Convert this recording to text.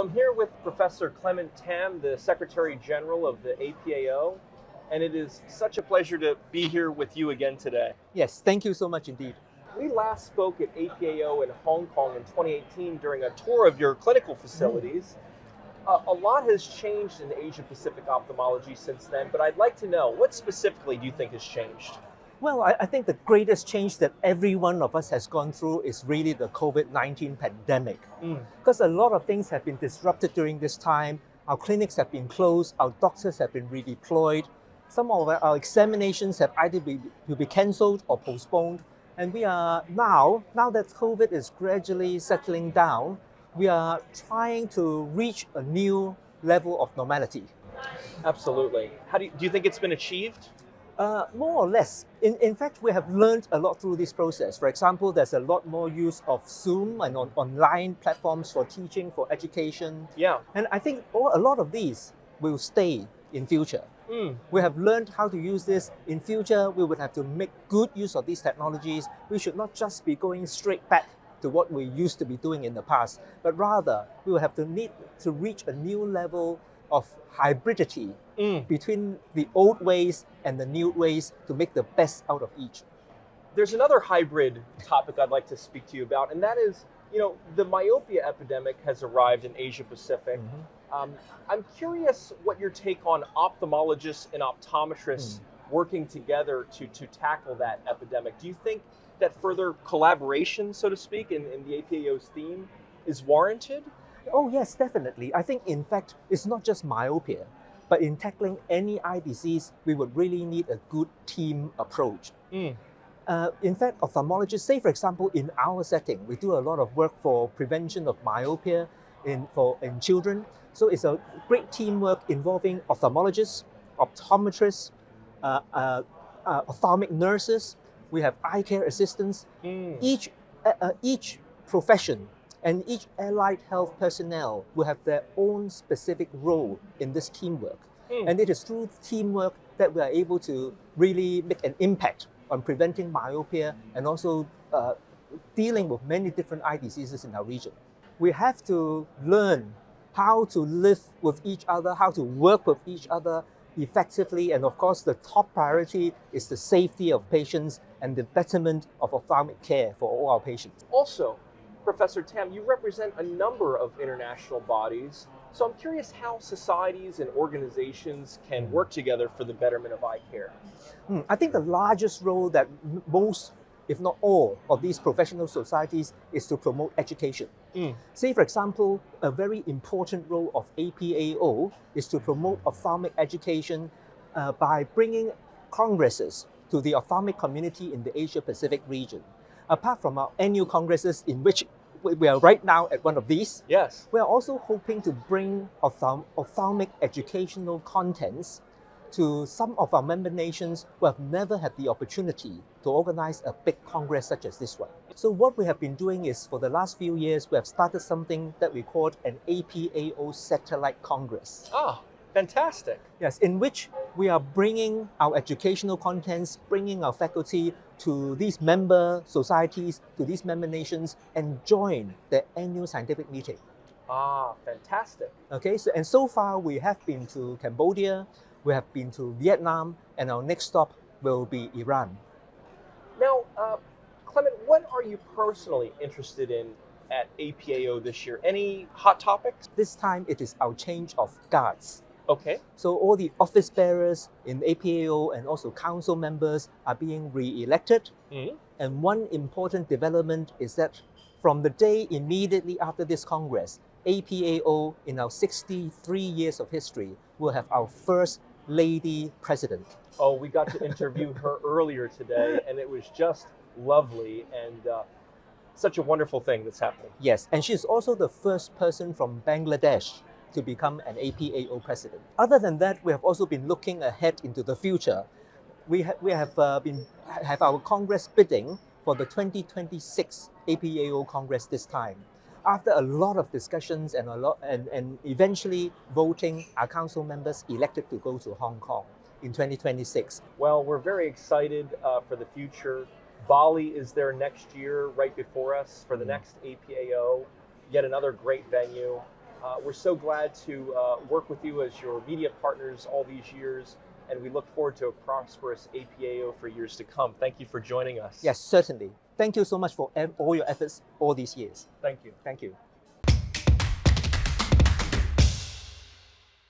I'm here with Professor Clement Tham, the Secretary-General of the APAO, and it is such a pleasure to be here with you again today. Yes, thank you so much indeed. We last spoke at APAO in Hong Kong in 2018 during a tour of your clinical facilities. A lot has changed in Asia-Pacific ophthalmology since then, but I'd like to know, what specifically do you think has changed? Well, I think the greatest change that every one of us has gone through is really the COVID-19 pandemic. Because a lot of things have been disrupted during this time. Our clinics have been closed, our doctors have been redeployed. Some of our examinations have either to be cancelled or postponed. And we are now that COVID is gradually settling down, we are trying to reach a new level of normality. Absolutely. Do you think it's been achieved? More or less. In fact, we have learned a lot through this process. For example, there's a lot more use of Zoom and online platforms for teaching, for education. Yeah. And I think a lot of these will stay in future. We have learned how to use this. In future, we would have to make good use of these technologies. We should not just be going straight back to what we used to be doing in the past, but rather we will have to need to reach a new level of hybridity between the old ways and the new ways to make the best out of each. There's another hybrid topic I'd like to speak to you about, and that is, the myopia epidemic has arrived in Asia Pacific. I'm curious what your take on ophthalmologists and optometrists working together to tackle that epidemic. Do you think that further collaboration, so to speak, in the APAO's theme is warranted? Oh yes, definitely. I think in fact, it's not just myopia, but in tackling any eye disease, we would really need a good team approach. In fact, ophthalmologists, say for example, in our setting, we do a lot of work for prevention of myopia in children. So it's a great teamwork involving ophthalmologists, optometrists, ophthalmic nurses. We have eye care assistants. Each profession and each allied health personnel will have their own specific role in this teamwork. And it is through teamwork that we are able to really make an impact on preventing myopia and also dealing with many different eye diseases in our region. We have to learn how to live with each other, how to work with each other effectively, and of course the top priority is the safety of patients and the betterment of ophthalmic care for all our patients. Also, Professor Tham, you represent a number of international bodies, so I'm curious how societies and organizations can work together for the betterment of eye care. I think the largest role that most, if not all, of these professional societies is to promote education. Say, for example, a very important role of APAO is to promote ophthalmic education by bringing congresses to the ophthalmic community in the Asia-Pacific region. Apart from our annual congresses, in which we are right now at one of these, yes, we are also hoping to bring ophthalmic educational contents to some of our member nations who have never had the opportunity to organize a big congress such as this one. So what we have been doing is, for the last few years, we have started something that we called an APAO Satellite Congress. Fantastic. Yes, in which we are bringing our educational contents, bringing our faculty to these member societies, to these member nations, and join the annual scientific meeting. Fantastic. Okay, so far we have been to Cambodia, we have been to Vietnam, and our next stop will be Iran. Now, Clement, what are you personally interested in at APAO this year? Any hot topics? This time it is our change of guards. Okay. So all the office bearers in APAO and also council members are being re-elected. And one important development is that from the day immediately after this Congress, APAO, in our 63 years of history, will have our first lady president. Oh, we got to interview her earlier today, and it was just lovely and such a wonderful thing that's happening. Yes, and she's also the first person from Bangladesh to become an APAO president. Other than that, we have also been looking ahead into the future. We have our Congress bidding for the 2026 APAO Congress this time. After a lot of discussions and eventually voting, our council members elected to go to Hong Kong in 2026. Well, we're very excited for the future. Bali is there next year, right before us, for the next APAO. Yet another great venue. We're so glad to work with you as your media partners all these years, and we look forward to a prosperous APAO for years to come. Thank you for joining us. Yes, certainly. Thank you so much for all your efforts all these years. Thank you. Thank you.